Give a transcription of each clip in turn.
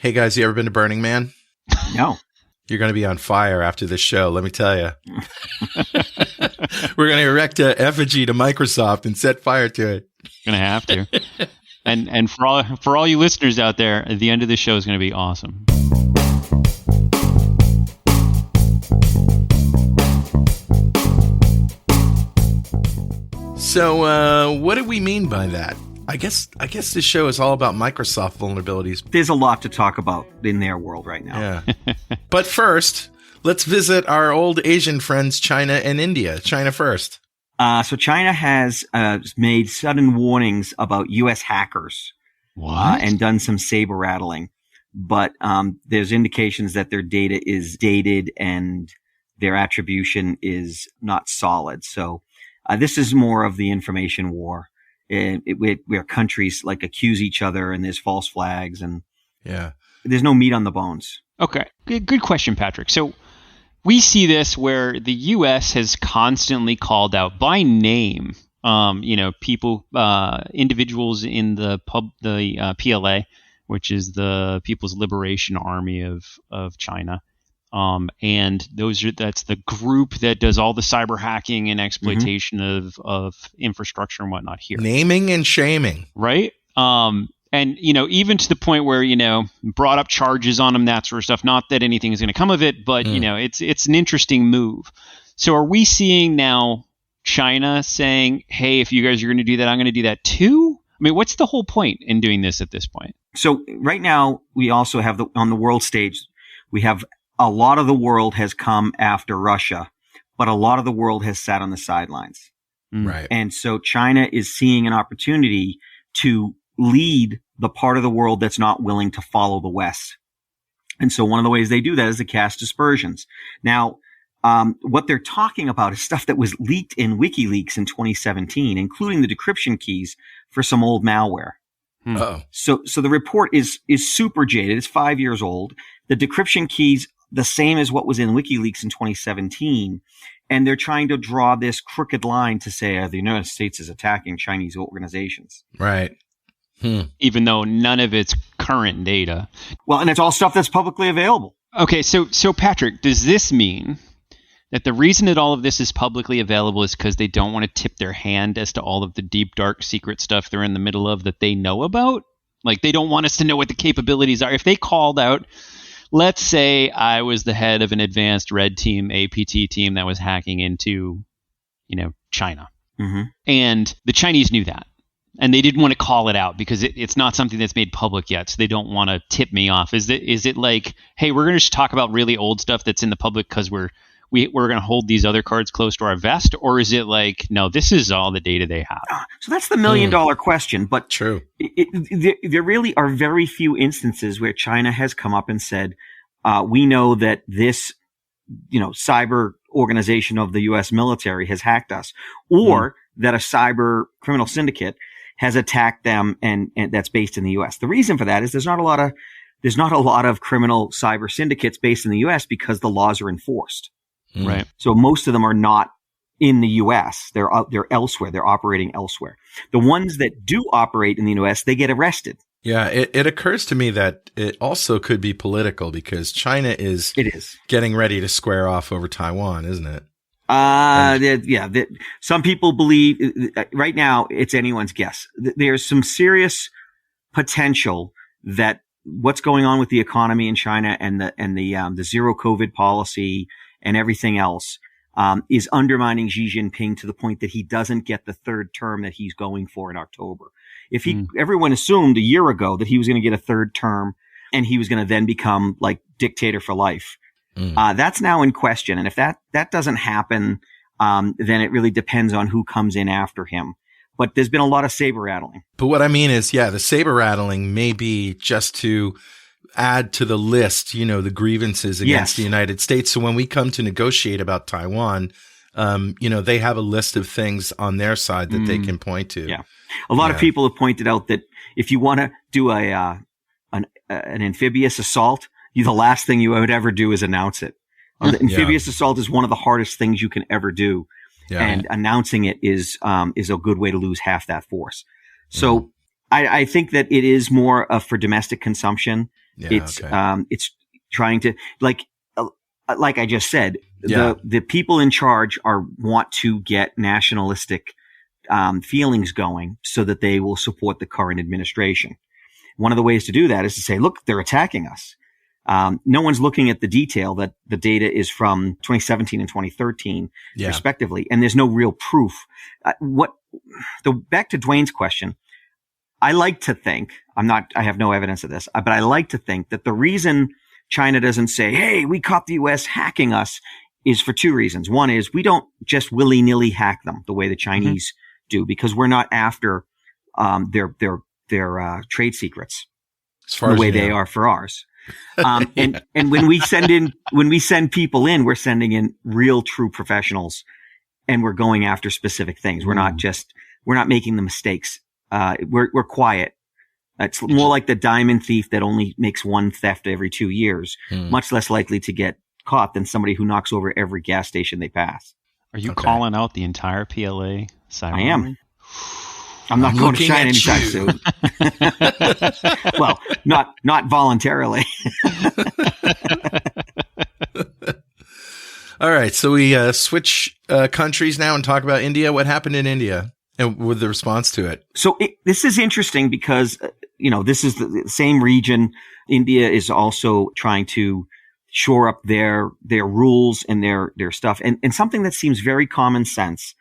Hey guys, you ever been to Burning Man? No. You're going to be on fire after this show, let me tell you. We're going to erect an effigy to Microsoft and set fire to it. Going to have to. And for all you listeners out there, the end of this show is going to be awesome. So, what do we mean by that? I guess this show is all about Microsoft vulnerabilities. There's a lot to talk about in their world right now. Yeah. But first, let's visit our old Asian friends, China and India. China first. So China has made sudden warnings about U.S. hackers. What? And done some saber rattling. But there's indications that their data is dated and their attribution is not solid. So this is more of the information war. Where countries like accuse each other and there's false flags and there's no meat on the bones. Okay. Good question, Patrick. So we see this where the U.S. has constantly called out by name, people, individuals in the PLA, which is the People's Liberation Army of China. And that's the group that does all the cyber hacking and exploitation of infrastructure and whatnot here. Naming and shaming. Right. And, even to the point where, brought up charges on them, that sort of stuff. Not that anything is going to come of it, but, it's an interesting move. So are we seeing now China saying, hey, if you guys are going to do that, I'm going to do that too? I mean, what's the whole point in doing this at this point? So right now we also have on the world stage, we have a lot of the world has come after Russia, but a lot of the world has sat on the sidelines. Right. And so China is seeing an opportunity to lead the part of the world that's not willing to follow the West. And so one of the ways they do that is to cast aspersions. Now, what they're talking about is stuff that was leaked in WikiLeaks in 2017, including the decryption keys for some old malware. Uh-oh. So the report is super jaded. It's 5 years old. The decryption keys, the same as what was in WikiLeaks in 2017. And they're trying to draw this crooked line to say the United States is attacking Chinese organizations. Right. Even though none of it's current data. Well, and it's all stuff that's publicly available. Okay, so Patrick, does this mean that the reason that all of this is publicly available is because they don't want to tip their hand as to all of the deep, dark, secret stuff they're in the middle of that they know about? Like, they don't want us to know what the capabilities are. If they called out, let's say I was the head of an advanced red team, APT team that was hacking into, China. Mm-hmm. And the Chinese knew that. And they didn't want to call it out because it's not something that's made public yet. So they don't want to tip me off. Is it like, hey, we're going to just talk about really old stuff that's in the public because we're going to hold these other cards close to our vest? Or is it like, no, this is all the data they have? So that's the $1 million question. But true. There really are very few instances where China has come up and said, we know that this, cyber organization of the U.S. military has hacked us, or that a cyber criminal syndicate has attacked them and that's based in the U.S. The reason for that is there's not a lot of criminal cyber syndicates based in the U.S. because the laws are enforced. Right. So most of them are not in the U.S. They're elsewhere. They're operating elsewhere. The ones that do operate in the U.S., they get arrested. Yeah, it occurs to me that it also could be political because China is getting ready to square off over Taiwan, isn't it? Some people believe right now it's anyone's guess. There's some serious potential that what's going on with the economy in China and the zero COVID policy and everything else is undermining Xi Jinping to the point that he doesn't get the third term that he's going for in October. If everyone assumed a year ago that he was going to get a third term and he was going to then become like dictator for life. That's now in question. And if that doesn't happen, then it really depends on who comes in after him. But there's been a lot of saber rattling. But what I mean is, the saber rattling may be just to add to the list, the grievances against the United States. So when we come to negotiate about Taiwan, they have a list of things on their side that they can point to. Yeah. A lot of people have pointed out that if you want to do an amphibious assault, the last thing you would ever do is announce it. The amphibious assault is one of the hardest things you can ever do. Yeah. And announcing it is a good way to lose half that force. So I think that it is more for domestic consumption Yeah, it's trying to like I just said, Yeah. the people in charge want to get nationalistic feelings going so that they will support the current administration. One of the ways to do that is to say, look, they're attacking us. No one's looking at the detail that the data is from 2017 and 2013, respectively, and there's no real proof. Back to Dwayne's question, I like to think, I have no evidence of this, but I like to think that the reason China doesn't say, hey, we caught the U.S. hacking us is for two reasons. One is we don't just willy-nilly hack them the way the Chinese do, because we're not after their trade secrets the way they are for ours. And when we send people in, we're sending in real, true professionals, and we're going after specific things. We're not making the mistakes. We're quiet. It's more like the diamond thief that only makes one theft every 2 years, much less likely to get caught than somebody who knocks over every gas station they pass. Are you calling out the entire PLA cyber? I am. I'm not going to China anytime soon. Well, not voluntarily. All right, so we switch countries now and talk about India. What happened in India and with the response to it? So this is interesting because this is the same region. India is also trying to shore up their rules and their stuff, and something that seems very common sense.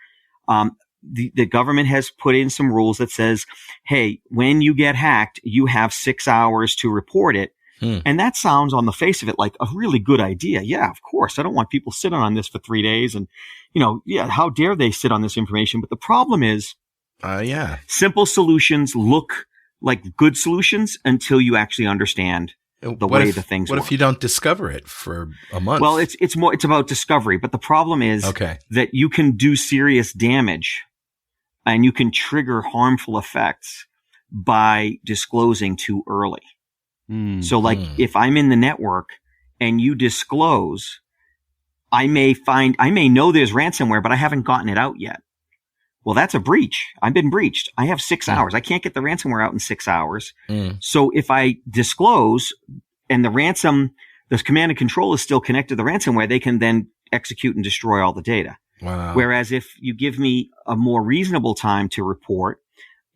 The government has put in some rules that says, hey, when you get hacked, you have 6 hours to report it. And that sounds on the face of it like a really good idea. Yeah, of course. I don't want people sitting on this for 3 days. And, how dare they sit on this information? But the problem is, simple solutions look like good solutions until you actually understand the way the things work. What if you don't discover it for a month? Well, it's about discovery. But the problem is that you can do serious damage and you can trigger harmful effects by disclosing too early. So if I'm in the network and you disclose, I may know there's ransomware, but I haven't gotten it out yet. Well, that's a breach. I've been breached. I have 6 hours. I can't get the ransomware out in 6 hours. So if I disclose and the command and control is still connected to the ransomware, they can then execute and destroy all the data. Wow. Whereas if you give me a more reasonable time to report,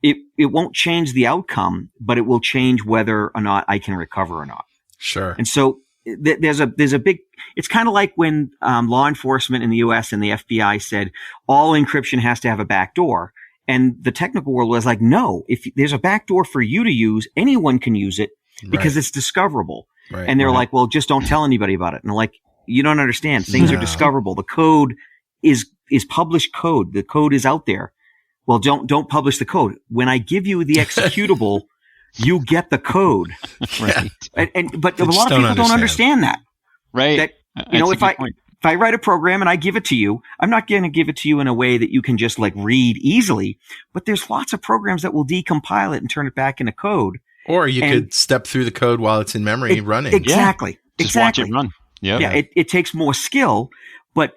it won't change the outcome, but it will change whether or not I can recover or not. Sure. And so there's a big, it's kind of like when law enforcement in the US and the FBI said all encryption has to have a backdoor. And the technical world was like, no, if there's a backdoor for you to use, anyone can use it because it's discoverable. Right. And they're like, well, just don't tell anybody about it. And like, you don't understand. Things are discoverable. The code is published code. The code is out there. Well, don't publish the code. When I give you the executable, you get the code. Right. But a lot of people don't understand that. Right. That, if I write a program and I give it to you, I'm not going to give it to you in a way that you can just like read easily, but there's lots of programs that will decompile it and turn it back into code. Or you could step through the code while it's in memory running. Exactly. Just watch it run. Yep. Yeah. It takes more skill, but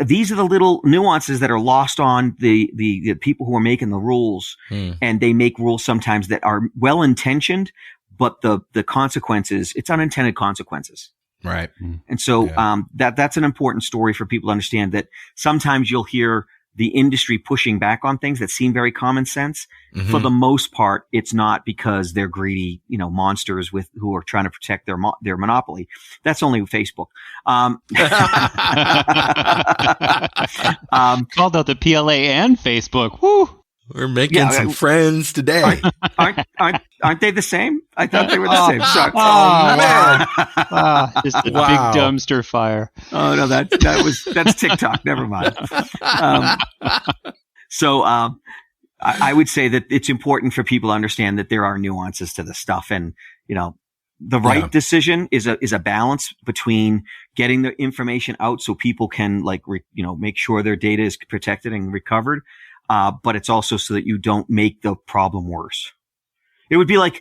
these are the little nuances that are lost on the people who are making the rules. And they make rules sometimes that are well intentioned, but the consequences, it's unintended consequences. Right. And so, that's an important story for people to understand, that sometimes you'll hear the industry pushing back on things that seem very common sense. For the most part, it's not because they're greedy, monsters who are trying to protect their monopoly. That's only Facebook. Called out the PLA and Facebook. Woo! We're making some friends today. Aren't they the same? I thought they were the same. Sorry. Man. Just a big dumpster fire. Oh no, that's TikTok. Never mind. I would say that it's important for people to understand that there are nuances to this stuff, and the right decision is a balance between getting the information out so people can make sure their data is protected and recovered. But it's also so that you don't make the problem worse. It would be like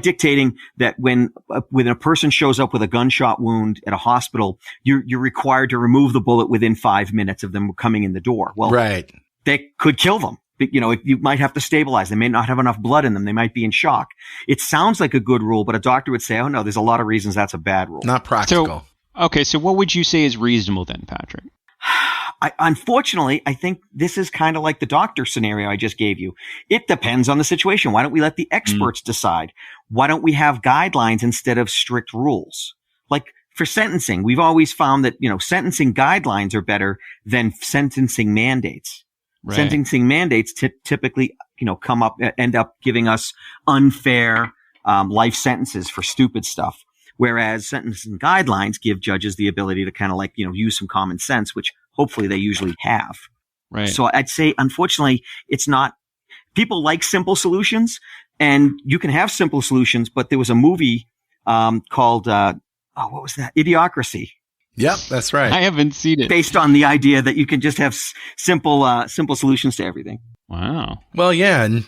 dictating that when a person shows up with a gunshot wound at a hospital, you're required to remove the bullet within 5 minutes of them coming in the door. Well, right. That could kill them. You might have to stabilize. They may not have enough blood in them. They might be in shock. It sounds like a good rule, but a doctor would say, oh no, there's a lot of reasons that's a bad rule. Not practical. So what would you say is reasonable then, Patrick? Unfortunately, I think this is kind of like the doctor scenario I just gave you. It depends on the situation. Why don't we let the experts decide? Why don't we have guidelines instead of strict rules? Like for sentencing, we've always found that, sentencing guidelines are better than sentencing mandates. Right. Sentencing mandates typically, end up giving us unfair life sentences for stupid stuff. Whereas sentencing guidelines give judges the ability to kind of use some common sense, which hopefully they usually have. Right. So I'd say, unfortunately, it's not, people like simple solutions, and you can have simple solutions, but there was a movie called, what was that? Idiocracy. Yep, that's right. I haven't seen it. Based on the idea that you can just have simple solutions to everything. Wow. Well, yeah, and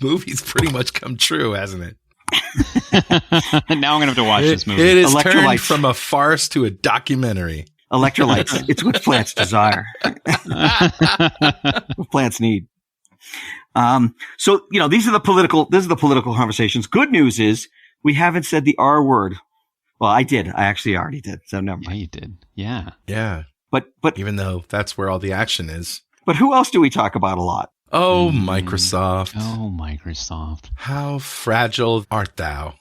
movie's pretty much come true, hasn't it? Now I'm going to have to watch this movie. It is turned from a farce to a documentary. Electrolytes. It's what plants desire. What plants need. So, these are the political conversations. Good news is we haven't said the R word. Well, I did. I actually already did. So never mind. Yeah, you did. Yeah. Yeah. But even though that's where all the action is. But who else do we talk about a lot? Oh, Microsoft. Oh, Microsoft. How fragile art thou?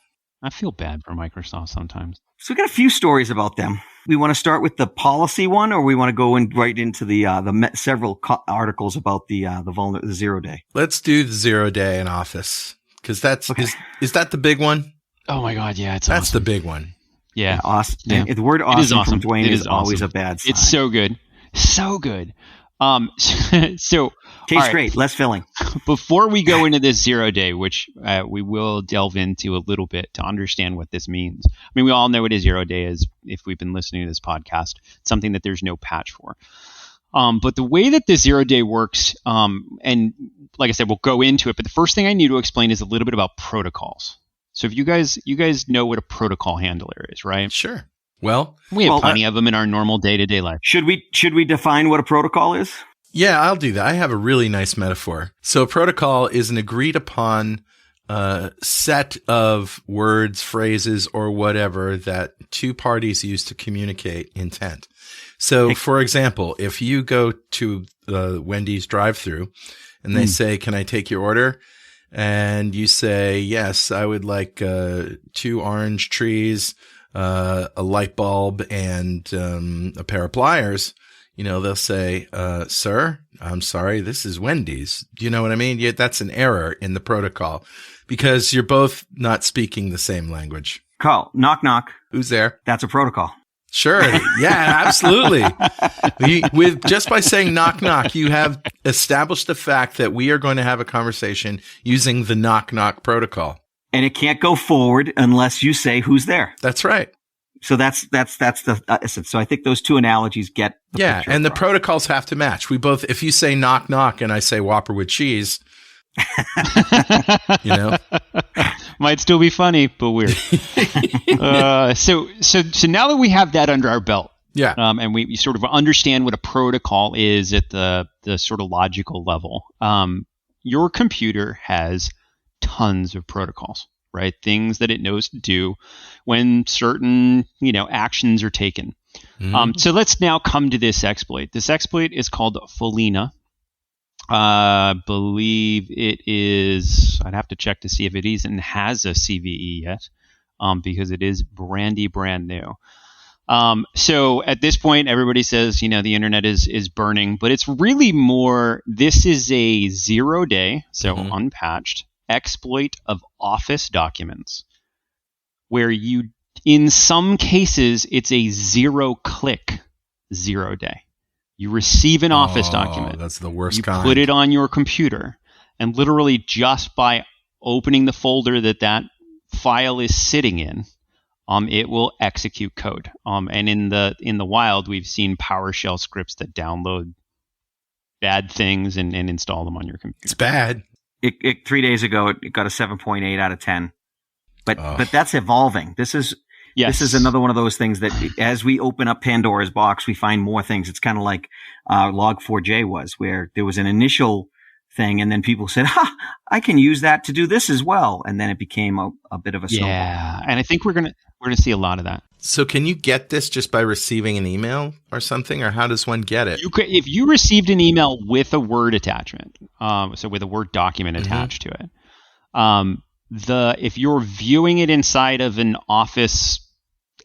I feel bad for Microsoft sometimes. So we got a few stories about them. We want to start with the policy one, or we want to go right into the several articles about the 0 day. Let's do the 0 day in Office, because that's is that the big one? Oh my God, yeah, that's awesome. The big one. Yeah, awesome. Yeah. The word awesome from Dwayne is always a bad sign. It's so good, so good. So tastes great, less filling. Before we go into this 0 day, which we will delve into a little bit to understand what this means. I mean, we all know what a 0 day is if we've been listening to this podcast. It's something that there's no patch for. But the way that the 0 day works, and like I said, we'll go into it. But the first thing I need to explain is a little bit about protocols. So if you guys know what a protocol handler is, right? Sure. Well, we have plenty of them in our normal day-to-day life. Should we define what a protocol is? Yeah, I'll do that. I have a really nice metaphor. So a protocol is an agreed upon set of words, phrases, or whatever that two parties use to communicate intent. So, for example, if you go to the Wendy's drive-thru and they say, "Can I take your order?" And you say, "Yes, I would like 2 orange trees, a light bulb, and a pair of pliers," they'll say, "Sir, I'm sorry, this is Wendy's." Do you know what I mean? That's an error in the protocol because you're both not speaking the same language. Carl, knock, knock. Who's there? That's a protocol. Sure. Yeah, absolutely. Just by saying knock, knock, you have established the fact that we are going to have a conversation using the knock, knock protocol. And it can't go forward unless you say who's there. That's right. So that's the essence. So I think those two analogies get the picture and the across. protocols have to match. We both, if you say knock, knock, and I say Whopper with cheese, might still be funny, but weird. So now that we have that under our belt, and we sort of understand what a protocol is at the sort of logical level, your computer has tons of protocols, right? Things that it knows to do when certain, actions are taken. So let's now come to this exploit. This exploit is called Follina. Believe it is, I'd have to check to see if it even has a CVE yet, because it is brand new. So at this point, everybody says, the internet is burning, but it's really more, this is a 0 day, so unpatched, exploit of Office documents, where in some cases, it's a 0-click 0 day. You receive an Office document. That's the worst you kind. Put it on your computer, and literally just by opening the folder that file is sitting in, it will execute code. And in the wild, we've seen PowerShell scripts that download bad things and install them on your computer. It's bad. 3 days ago, it got a 7.8 out of 10. But that's evolving. This is Yes. This is another one of those things that as we open up Pandora's box, we find more things. It's kind of like Log4j was, where there was an initial thing and then people said, I can use that to do this as well. And then it became a bit of a snowball. Yeah. And I think we're going to see a lot of that. So can you get this just by receiving an email or something, or how does one get it? If you received an email with a Word attachment, so with a Word document attached to it, if you're viewing it inside of an Office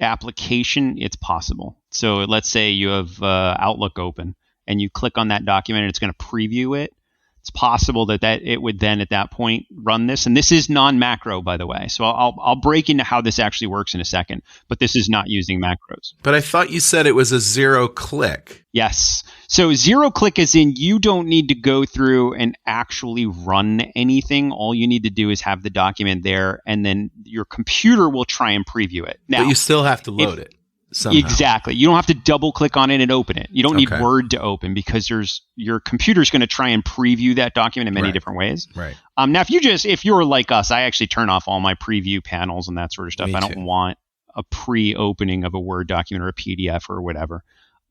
application, it's possible. So let's say you have Outlook open and you click on that document and it's going to preview it. It's possible that it would then at that point run this. And this is non-macro, by the way. So I'll break into how this actually works in a second, but this is not using macros. But I thought you said it was a 0-click. Yes. So 0-click is in you don't need to go through and actually run anything. All you need to do is have the document there, and then your computer will try and preview it. Now, but you still have to load it somehow. Exactly. You don't have to double click on it and open it. You don't need Word to open because your computer's going to try and preview that document in many different ways. Right. Now, if you're like us, I actually turn off all my preview panels and that sort of stuff. Me I don't want a pre-opening of a Word document or a PDF or whatever.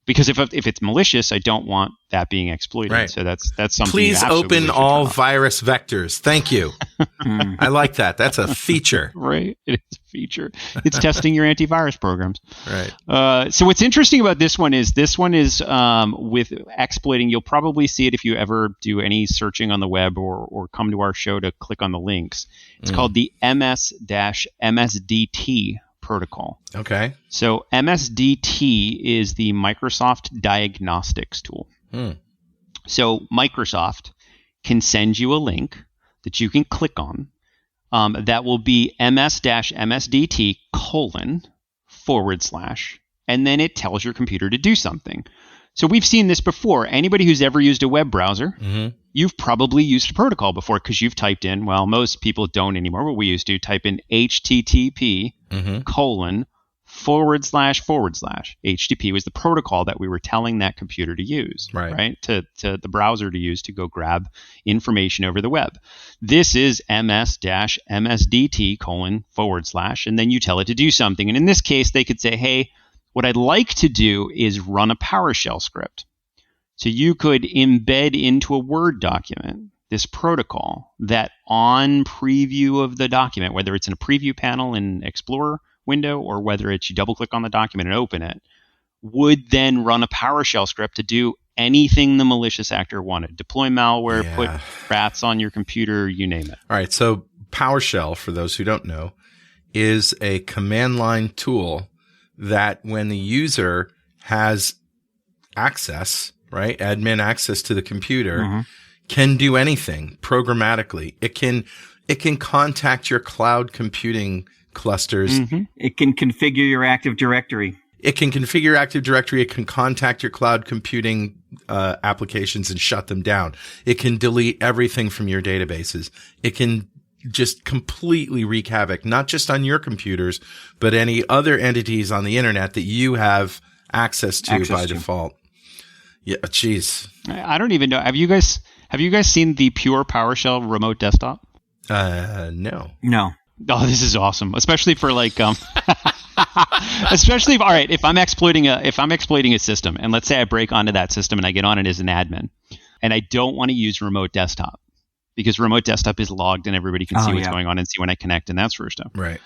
Because if it's malicious, I don't want that being exploited. Right. So that's something. Please open all virus vectors. Thank you. I like that. That's a feature. Right. It is a feature. It's testing your antivirus programs. Right. So what's interesting about this one is with exploiting. You'll probably see it if you ever do any searching on the web or come to our show to click on the links. It's called the MS-MSDT protocol. Okay. So MSDT is the Microsoft Diagnostics tool. So Microsoft can send you a link that you can click on that will be MS-MSDT : and then it tells your computer to do something. So we've seen this before. Anybody who's ever used a web browser, you've probably used a protocol before because you've typed in, well, most people don't anymore, but we used to type in HTTP : HTTP was the protocol that we were telling that computer to use, right? To the browser to use to go grab information over the web. This is MS-MSDT : and then you tell it to do something. And in this case, they could say, hey, what I'd like to do is run a PowerShell script. So you could embed into a Word document this protocol that on preview of the document, whether it's in a preview panel in Explorer window or whether it's you double click on the document and open it, would then run a PowerShell script to do anything the malicious actor wanted. Deploy malware, put rats on your computer, you name it. All right. So PowerShell, for those who don't know, is a command line tool that when the user has access, admin access to the computer, can do anything programmatically. It can contact your cloud computing clusters. It can configure your Active Directory. It can configure Active Directory. It can contact your cloud computing applications and shut them down. It can delete everything from your databases. It can just completely wreak havoc, not just on your computers, but any other entities on the internet that you have access to by default. Yeah, geez. I don't even know. Have you guys seen the pure PowerShell remote desktop? No. Oh, this is awesome, especially for especially if, all right, if I'm exploiting a system, and let's say I break onto that system and I get on it as an admin, and I don't want to use remote desktop because remote desktop is logged and everybody can see what's going on and see when I connect and that sort of stuff. Right.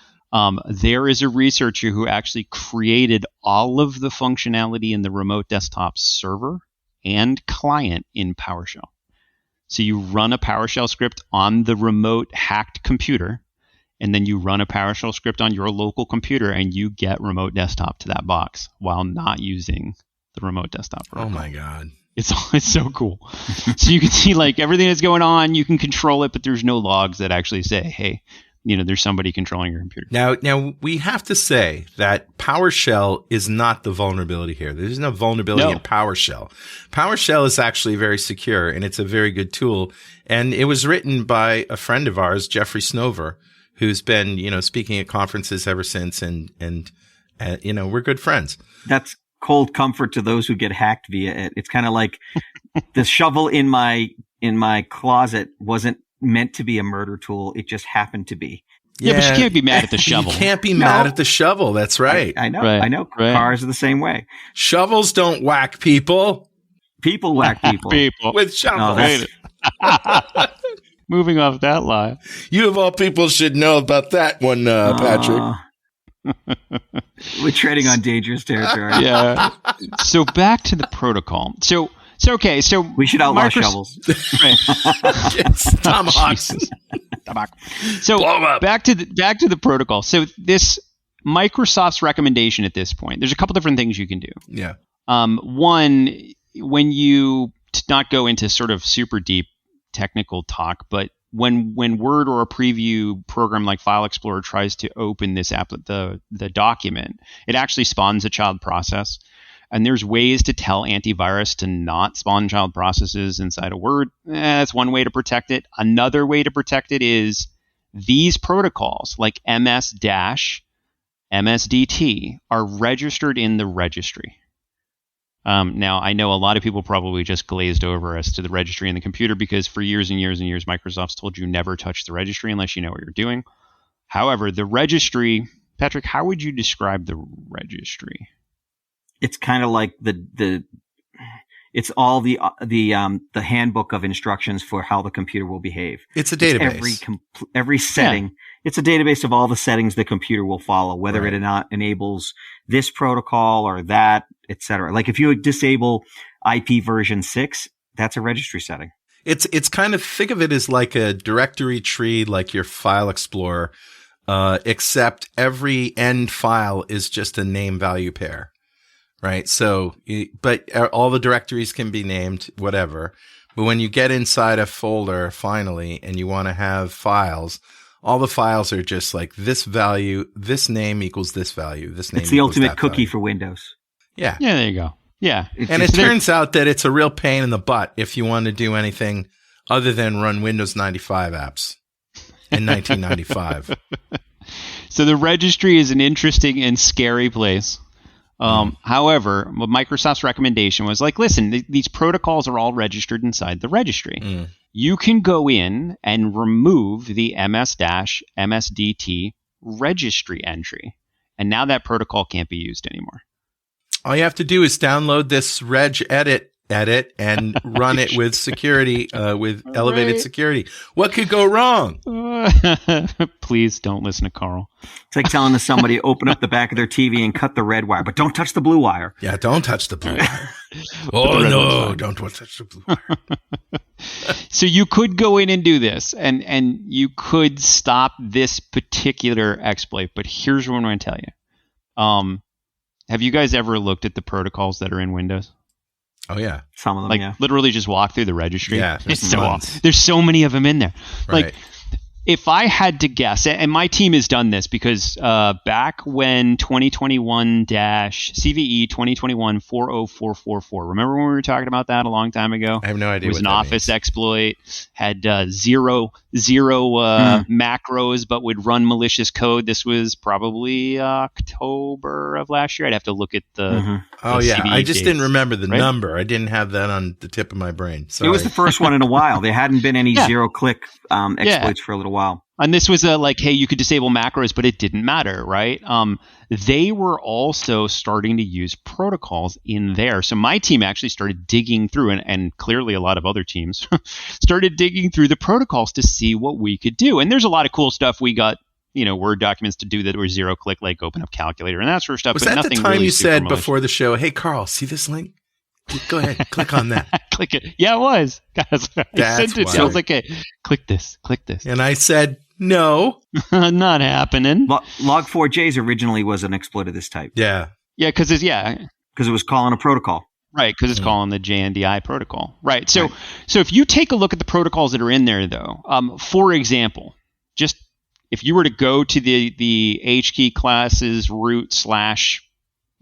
There is a researcher who actually created all of the functionality in the remote desktop server and client in PowerShell. So you run a PowerShell script on the remote hacked computer, and then you run a PowerShell script on your local computer, and you get remote desktop to that box while not using the remote desktop protocol. Oh my God. It's so cool. So you can see everything that's going on, you can control it, but there's no logs that actually say, hey, there's somebody controlling your computer. Now we have to say that PowerShell is not the vulnerability here. There's no vulnerability in PowerShell. PowerShell is actually very secure, and it's a very good tool. And it was written by a friend of ours, Jeffrey Snover, who's been, speaking at conferences ever since. And we're good friends. That's cold comfort to those who get hacked via it. It's kind of like the shovel in my closet wasn't meant to be a murder tool. It just happened to be. Yeah, but you can't be mad at the shovel. You can't be mad at the shovel. That's right. I know. Right. I know. Right. Cars are the same way. Shovels don't whack people People whack people. with shovels. Moving off that line. You of all people should know about that one, Patrick. We're treading on dangerous territory. Yeah. So back to the protocol. So okay. So We should outlaw shovels. Right. It's tomahawks. So Blow 'em up. back to the protocol. So this Microsoft's recommendation at this point. There's a couple different things you can do. Yeah. One, when you not go into sort of super deep technical talk, but when Word or a preview program like File Explorer tries to open this the document, it actually spawns a child process. And there's ways to tell antivirus to not spawn child processes inside a Word. That's one way to protect it. Another way to protect it is these protocols like MS-MSDT are registered in the registry. Now, I know a lot of people probably just glazed over as to the registry in the computer because for years and years and years, Microsoft's told you never touch the registry unless you know what you're doing. However, the registry, Patrick, how would you describe the registry? It's kind of like it's all the handbook of instructions for how the computer will behave. It's a database. Every setting. Yeah. It's a database of all the settings the computer will follow, whether Right. it enables this protocol or that, etc. Like if you disable IP version 6, that's a registry setting. It's kind of, think of it as like a directory tree, like your File Explorer, except every end file is just a name value pair. Right. So, but all the directories can be named whatever. But when you get inside a folder finally and you want to have files, all the files are just like this value, this name equals this value. This name. It's the equals ultimate that cookie value. for Windows. Yeah. Yeah, there you go. Yeah. And it turns out that it's a real pain in the butt if you want to do anything other than run Windows 95 apps in 1995. So the registry is an interesting and scary place. However, what Microsoft's recommendation was like, listen, these protocols are all registered inside the registry. You can go in and remove the MS-MSDT registry entry. And now that protocol can't be used anymore. All you have to do is download this reg edit and run it with security, with elevated security. What could go wrong? Please don't listen to Carl. It's like telling somebody open up the back of their TV and cut the red wire, but don't touch the blue wire. Yeah, don't touch the blue wire. Oh, no, don't touch the blue wire. So you could go in and do this, and you could stop this particular exploit. But here's what I'm going to tell you. Have you guys ever looked at the protocols that are in Windows? Oh, yeah. Some of them, like, yeah. Literally just walk through the registry. Yeah, It's so awesome. There's so many of them in there. Right. Like, if I had to guess, and my team has done this because back when 2021-CVE 2021-40444, remember when we were talking about that a long time ago? I have no idea. It was what an that Office means. exploit, had zero macros, but would run malicious code. This was probably October of last year. I'd have to look at the. Oh, yeah. CVE I just dates, didn't remember the right? number. I didn't have that on the tip of my brain. Sorry. It was the first one in a while. There hadn't been any zero-click exploits for a little while. And this was like, hey, you could disable macros, but it didn't matter, right? They were also starting to use protocols in there. So my team actually started digging through, and clearly a lot of other teams started digging through the protocols to see what we could do. And there's a lot of cool stuff. We got, Word documents to do that were zero-click, like open up calculator and that sort of stuff. Was but that nothing the time really you super said malicious. before the show, hey, Carl, see this link? Go ahead, click on that. Click it. Yeah, it was. Guys, I sent it. why. I was like, hey, click this. And I said, no. Not happening. Log4j originally was an exploit of this type. Yeah. Yeah, because it was calling a protocol. Right, because it's calling the JNDI protocol. Right. So if you take a look at the protocols that are in there, though, for example, just if you were to go to the HKey class's root /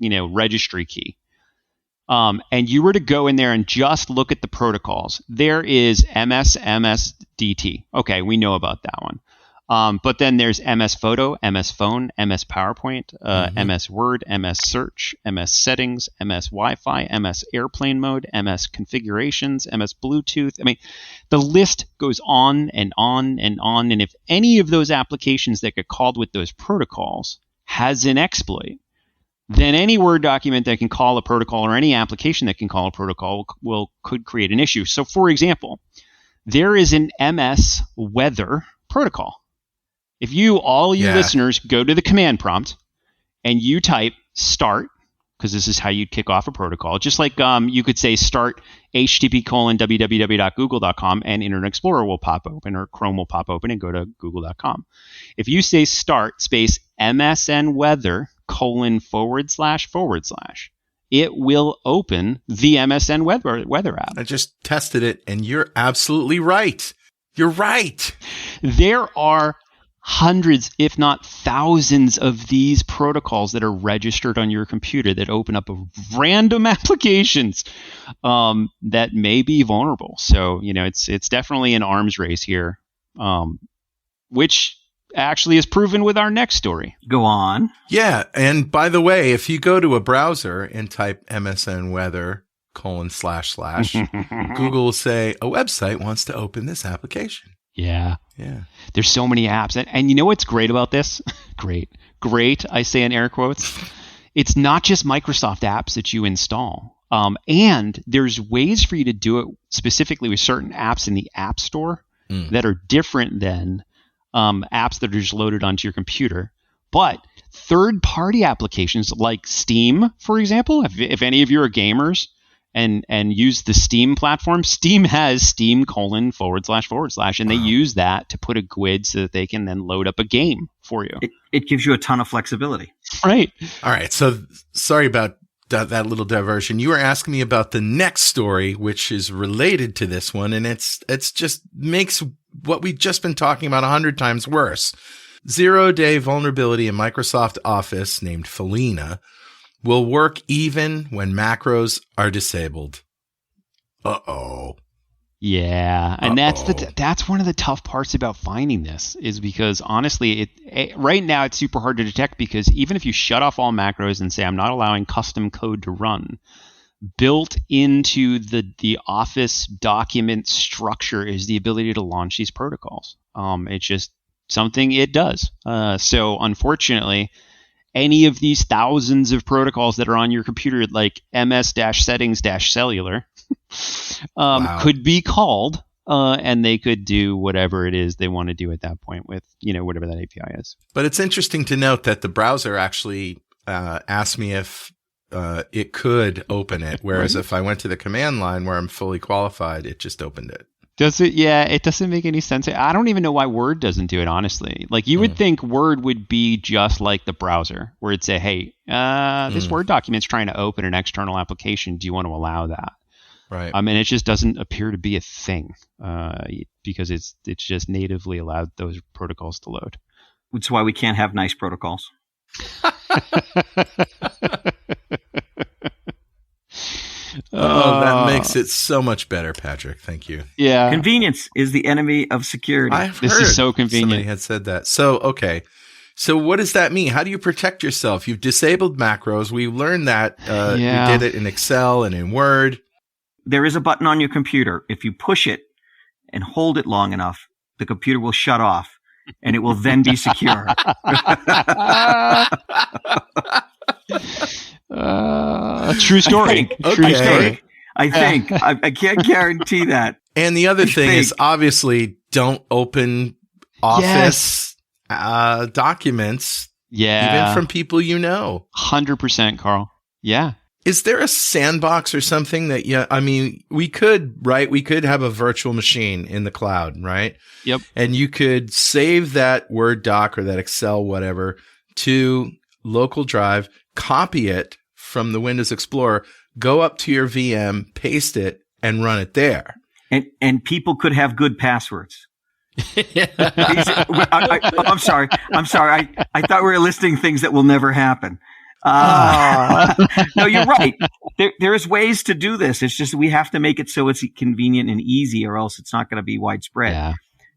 registry key, and you were to go in there and just look at the protocols, there is MS-MSDT. Okay, we know about that one. But then there's MS Photo, MS Phone, MS PowerPoint, MS Word, MS Search, MS Settings, MS Wi-Fi, MS Airplane Mode, MS Configurations, MS Bluetooth. I mean, the list goes on and on and on. And if any of those applications that get called with those protocols has an exploit, then any Word document that can call a protocol or any application that can call a protocol could create an issue. So, for example, there is an MS Weather protocol. If all you listeners go to the command prompt and you type start, because this is how you'd kick off a protocol, just like you could say start http://www.google.com and Internet Explorer will pop open or Chrome will pop open and go to google.com. If you say start space MSN weather : // it will open the MSN weather app. I just tested it and you're absolutely right. You're right. There are hundreds, if not thousands, of these protocols that are registered on your computer that open up random applications that may be vulnerable. So, it's definitely an arms race here, which actually is proven with our next story. Go on. Yeah. And by the way, if you go to a browser and type MSN weather : / Google will say a website wants to open this application. Yeah. There's so many apps. And you know what's great about this? Great, I say in air quotes. It's not just Microsoft apps that you install. And there's ways for you to do it specifically with certain apps in the App Store that are different than apps that are just loaded onto your computer. But third-party applications like Steam, for example, if any of you are gamers, and use the Steam platform. Steam has Steam : / and they use that to put a GUID so that they can then load up a game for you. It gives you a ton of flexibility. Right. All right. So sorry about that little diversion. You were asking me about the next story, which is related to this one, and it's just makes what we've just been talking about 100 times worse. 0-day vulnerability in Microsoft Office named Felina will work even when macros are disabled. Uh-oh. Yeah, and that's one of the tough parts about finding this is because honestly, right now it's super hard to detect because even if you shut off all macros and say I'm not allowing custom code to run, built into the Office document structure is the ability to launch these protocols. It's just something it does. So unfortunately, any of these thousands of protocols that are on your computer, like ms-settings-cellular, could be called, and they could do whatever it is they want to do at that point with, whatever that API is. But it's interesting to note that the browser actually asked me if it could open it, whereas if I went to the command line where I'm fully qualified, it just opened it. Does it? Yeah, it doesn't make any sense. I don't even know why Word doesn't do it, honestly. Like, you would think Word would be just like the browser, where it'd say, hey, this Word document's trying to open an external application. Do you want to allow that? Right. I mean, it just doesn't appear to be a thing because it's just natively allowed those protocols to load. Which is why we can't have nice protocols. That makes it so much better, Patrick. Thank you. Yeah. Convenience is the enemy of security. This is so convenient. Somebody had said that. So, okay. So what does that mean? How do you protect yourself? You've disabled macros. We learned that. We did it in Excel and in Word. There is a button on your computer. If you push it and hold it long enough, the computer will shut off and it will then be secure. True story. True story. I think. I can't guarantee that. And the other thing is obviously don't open Office documents. Yeah. Even from people you know. 100%, Carl. Yeah. Is there a sandbox or something that, we could have a virtual machine in the cloud, right? Yep. And you could save that Word doc or that Excel, whatever, to local drive, copy it from the Windows Explorer, go up to your VM, paste it, and run it there. And people could have good passwords. I'm sorry. I thought we were listing things that will never happen. No, you're right. There's ways to do this. It's just we have to make it so it's convenient and easy, or else it's not going to be widespread. Yeah.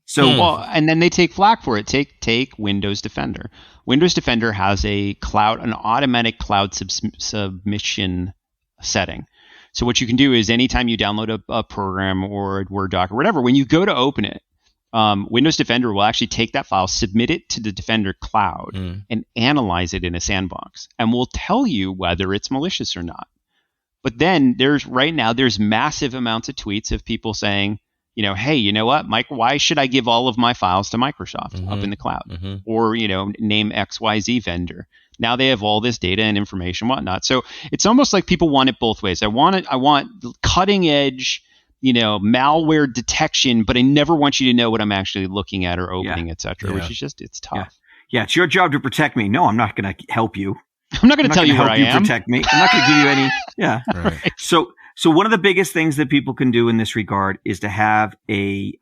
So, and then they take flack for it. Take Windows Defender. Windows Defender has an automatic cloud submission setting. So what you can do is anytime you download a program or a Word doc or whatever, when you go to open it, Windows Defender will actually take that file, submit it to the Defender cloud, and analyze it in a sandbox, and will tell you whether it's malicious or not. But then there's massive amounts of tweets of people saying, hey, you know what, Mike, why should I give all of my files to Microsoft up in the cloud? Or, name XYZ vendor. Now they have all this data and information, whatnot. So it's almost like people want it both ways. I want cutting edge, malware detection, but I never want you to know what I'm actually looking at or opening, et cetera, which is just, it's tough. Yeah, it's your job to protect me. No, I'm not going to help you. I'm not going to tell you where I am. Protect me. I'm not going to give you any. Yeah. Right. So one of the biggest things that people can do in this regard is to have a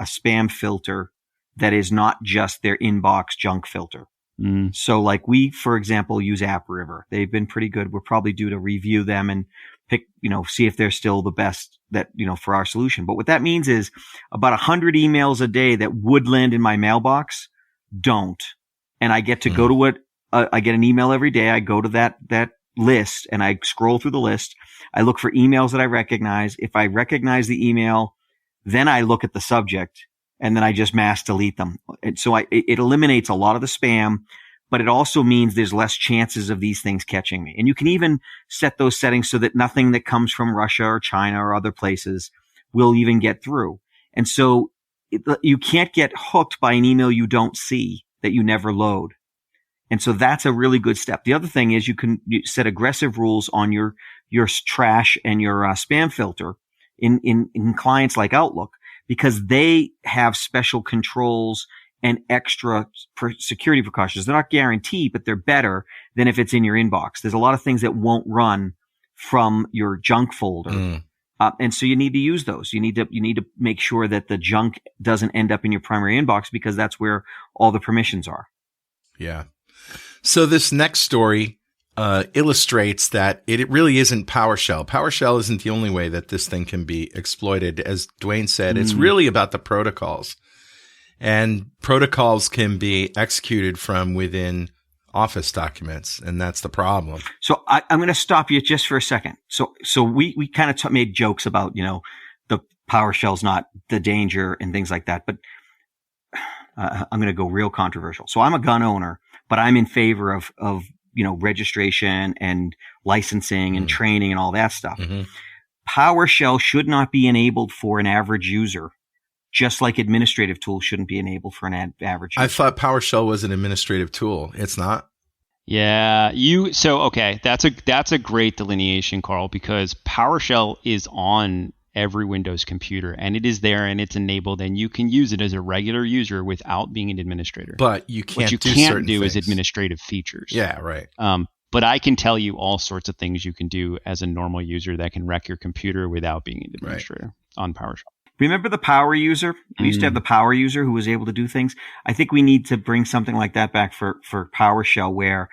spam filter that is not just their inbox junk filter. So like we, for example, use AppRiver. They've been pretty good. We're probably due to review them and pick, see if they're still the best that, for our solution. But what that means is about 100 emails a day that would land in my mailbox don't. And I get to go to I get an email every day. I go to that list and I scroll through the list. I look for emails that I recognize. If I recognize the email, then I look at the subject and then I just mass delete them. And so it eliminates a lot of the spam, but it also means there's less chances of these things catching me. And you can even set those settings so that nothing that comes from Russia or China or other places will even get through. And so you can't get hooked by an email you don't see that you never load. And so that's a really good step. The other thing is you set aggressive rules on your trash and your spam filter in clients like Outlook, because they have special controls and extra security precautions. They're not guaranteed, but they're better than if it's in your inbox. There's a lot of things that won't run from your junk folder. And so you need to use those. You need to make sure that the junk doesn't end up in your primary inbox, because that's where all the permissions are. Yeah. So this next story illustrates that it really isn't PowerShell. PowerShell isn't the only way that this thing can be exploited. As Dwayne said, it's really about the protocols. And protocols can be executed from within Office documents, and that's the problem. So I'm going to stop you just for a second. So we kind of made jokes about, the PowerShell's not the danger and things like that. But I'm going to go real controversial. So I'm a gun owner, but I'm in favor of registration and licensing and training and all that stuff. PowerShell should not be enabled for an average user, just like administrative tools shouldn't be enabled for an average user. I thought PowerShell was an administrative tool. It's not. Yeah, okay, that's a great delineation, Carl, because PowerShell is on every Windows computer, and it is there and it's enabled, and you can use it as a regular user without being an administrator. But you can't what you do can't certain do things. is administrative features. Yeah, right. But I can tell you all sorts of things you can do as a normal user that can wreck your computer without being an administrator on PowerShell. Remember the power user? We used to have the power user who was able to do things. I think we need to bring something like that back for PowerShell, where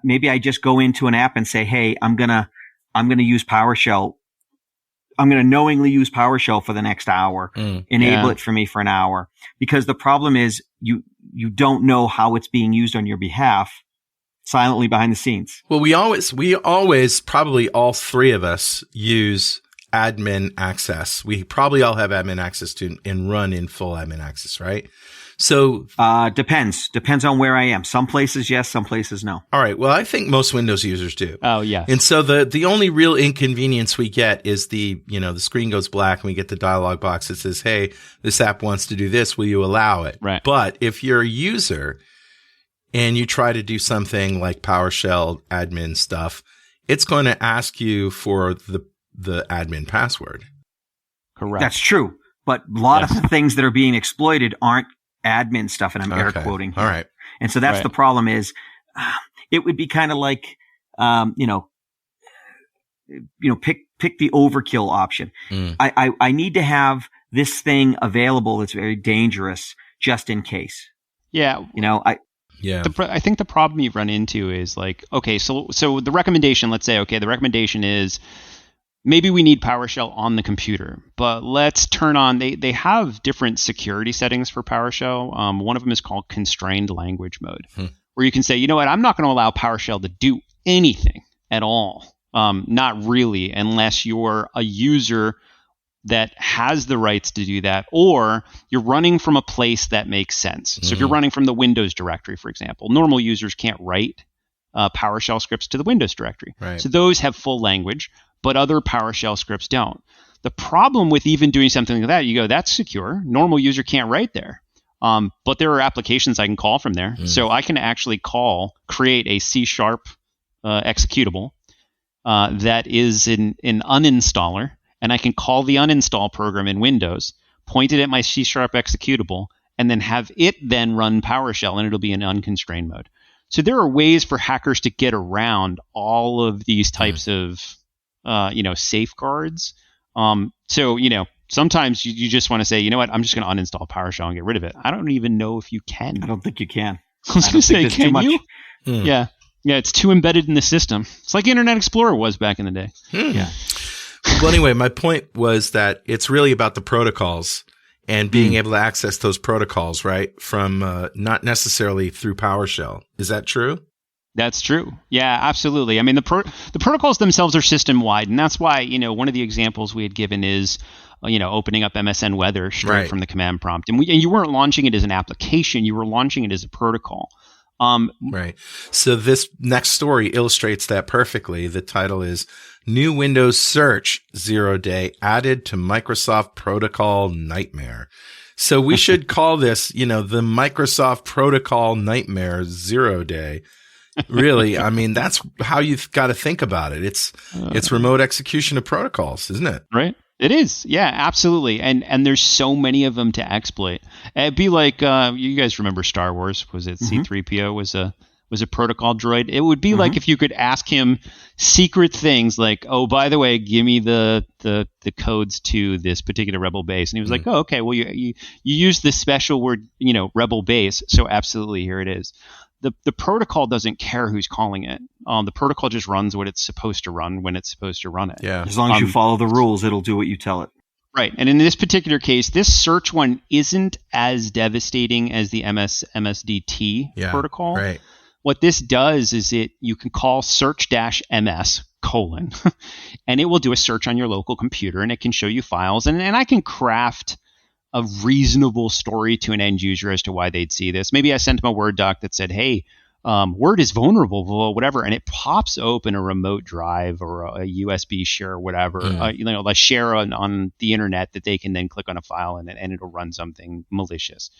maybe I just go into an app and say, "Hey, I'm gonna use PowerShell. I'm going to knowingly use PowerShell for the next hour. Enable it for me for an hour." Because the problem is you don't know how it's being used on your behalf silently behind the scenes. Well, we always, probably all three of us use admin access. We probably all have admin access to and run in full admin access, right? So depends on where I am. Some places yes, some places no. All right. Well, I think most Windows users do. Oh yeah. And so the only real inconvenience we get is the screen goes black and we get the dialog box that says, "Hey, this app wants to do this. Will you allow it?" Right. But if you're a user and you try to do something like PowerShell admin stuff, it's going to ask you for the admin password. Correct. That's true. But a lot of the things that are being exploited aren't admin stuff, and I'm air quoting here. All right. And so that's the problem is it would be kind of like, pick the overkill option. I need to have this thing available that's very dangerous just in case. Yeah. I think the problem you run into is like, okay, so the recommendation, let's say, okay, the recommendation is maybe we need PowerShell on the computer, but let's turn on, they have different security settings for PowerShell. One of them is called constrained language mode, where you can say, you know what, I'm not going to allow PowerShell to do anything at all. Not really, unless you're a user that has the rights to do that, or you're running from a place that makes sense. So if you're running from the Windows directory, for example, normal users can't write PowerShell scripts to the Windows directory. Right. So those have full language, but other PowerShell scripts don't. The problem with even doing something like that, you go, that's secure. Normal user can't write there. But there are applications I can call from there. So I can actually create a C# executable that is an uninstaller, and I can call the uninstall program in Windows, point it at my C# executable, and then have it then run PowerShell, and it'll be in unconstrained mode. So there are ways for hackers to get around all of these types of safeguards. So sometimes you just want to say, you know what, I'm just going to uninstall PowerShell and get rid of it. I don't even know if you can. I don't think you can. I was going to say, can you? Yeah, it's too embedded in the system. It's like Internet Explorer was back in the day. Yeah. Well, anyway, my point was that it's really about the protocols and being able to access those protocols, right? From not necessarily through PowerShell. Is that true? That's true. Yeah, absolutely. I mean, the protocols themselves are system wide, and that's why, one of the examples we had given is, opening up MSN Weather straight from the command prompt, and you weren't launching it as an application; you were launching it as a protocol. Right. So this next story illustrates that perfectly. The title is New Windows Search 0-Day Added to Microsoft Protocol Nightmare. So we should call this, the Microsoft Protocol Nightmare 0-Day. Really, I mean, that's how you've got to think about it. It's remote execution of protocols, isn't it? Right. It is. Yeah, absolutely. And there's so many of them to exploit. It'd be like, you guys remember Star Wars? Was it C-3PO was a protocol droid? It would be like if you could ask him secret things like, oh, by the way, give me the codes to this particular rebel base. And he was like, oh, okay, well, you use the special word, rebel base. So absolutely, here it is. The protocol doesn't care who's calling it. The protocol just runs what it's supposed to run when it's supposed to run it. Yeah. As long as you follow the rules, it'll do what you tell it. Right. And in this particular case, this search one isn't as devastating as the MSDT protocol. Right. What this does is you can call search-ms : and it will do a search on your local computer, and it can show you files. And I can craft a reasonable story to an end user as to why they'd see this. Maybe I sent them a Word doc that said, hey, Word is vulnerable, whatever, and it pops open a remote drive or a USB share or whatever, a share on the internet that they can then click on a file and it'll run something malicious.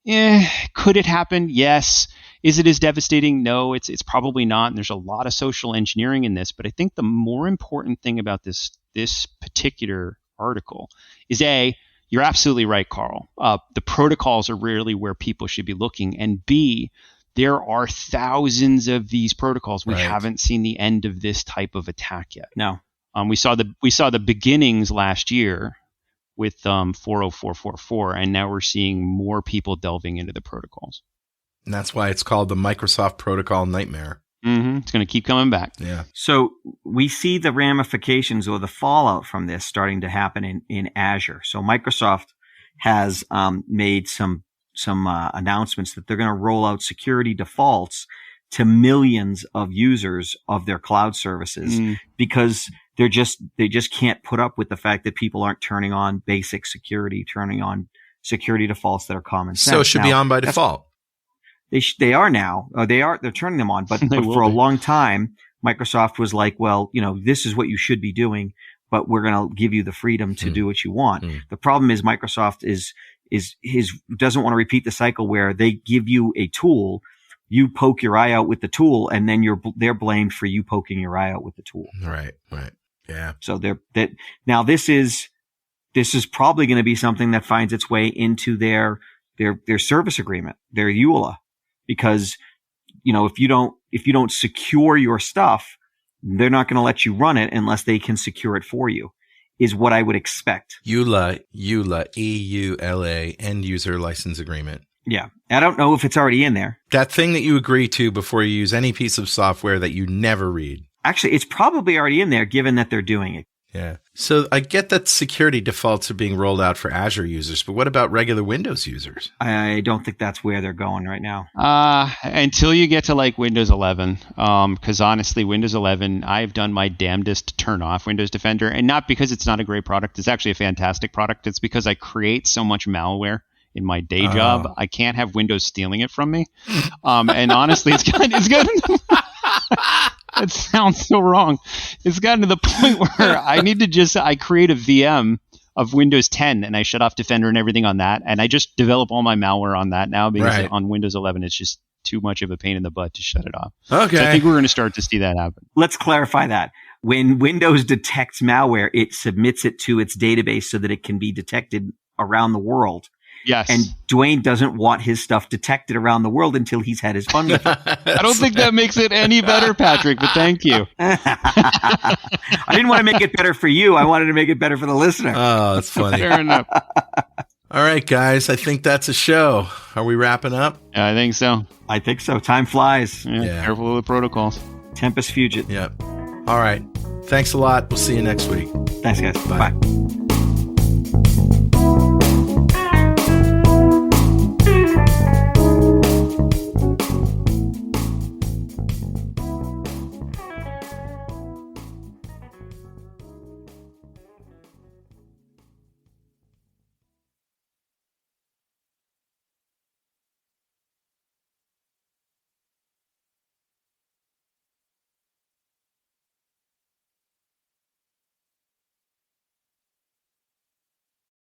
Could it happen? Yes. Is it as devastating? No, it's probably not. And there's a lot of social engineering in this. But I think the more important thing about this particular article is you're absolutely right, Carl. The protocols are really where people should be looking. And B, there are thousands of these protocols. We haven't seen the end of this type of attack yet. No. We saw the beginnings last year with 40444, and now we're seeing more people delving into the protocols. And that's why it's called the Microsoft Protocol Nightmare. It's going to keep coming back. Yeah. So we see the ramifications or the fallout from this starting to happen in Azure. So Microsoft has made some announcements that they're going to roll out security defaults to millions of users of their cloud services because they just can't put up with the fact that people aren't turning on basic security, turning on security defaults that are common sense. So it should be on by default. They are now. They're turning them on, but for a long time, Microsoft was like, well, this is what you should be doing, but we're going to give you the freedom to do what you want. The problem is Microsoft doesn't want to repeat the cycle where they give you a tool, you poke your eye out with the tool, and then they're blamed for you poking your eye out with the tool. Right. Yeah. So now this is probably going to be something that finds its way into their service agreement, their EULA. Because, if you don't secure your stuff, they're not going to let you run it unless they can secure it for you, is what I would expect. EULA, EULA, End User License Agreement. Yeah. I don't know if it's already in there. That thing that you agree to before you use any piece of software that you never read. Actually, it's probably already in there given that they're doing it. Yeah. So I get that security defaults are being rolled out for Azure users, but what about regular Windows users? I don't think that's where they're going right now. Until you get to like Windows 11, because honestly, Windows 11, I've done my damnedest to turn off Windows Defender, and not because it's not a great product. It's actually a fantastic product. It's because I create so much malware in my day job. I can't have Windows stealing it from me. And honestly, it's gotten it sounds so wrong. It's gotten to the point where I create a VM of Windows 10 and I shut off Defender and everything on that. And I just develop all my malware on that now because on Windows 11, it's just too much of a pain in the butt to shut it off. Okay. So I think we're going to start to see that happen. Let's clarify that. When Windows detects malware, it submits it to its database so that it can be detected around the world. Yes. And Dwayne doesn't want his stuff detected around the world until he's had his fun with it. I don't think that makes it any better, Patrick, but thank you. I didn't want to make it better for you. I wanted to make it better for the listener. Oh, that's funny. Fair enough. All right, guys. I think that's a show. Are we wrapping up? Yeah, I think so. I think so. Time flies. Yeah. Careful with the protocols. Tempus fugit. Yep. All right. Thanks a lot. We'll see you next week. Thanks, guys. Bye. Bye.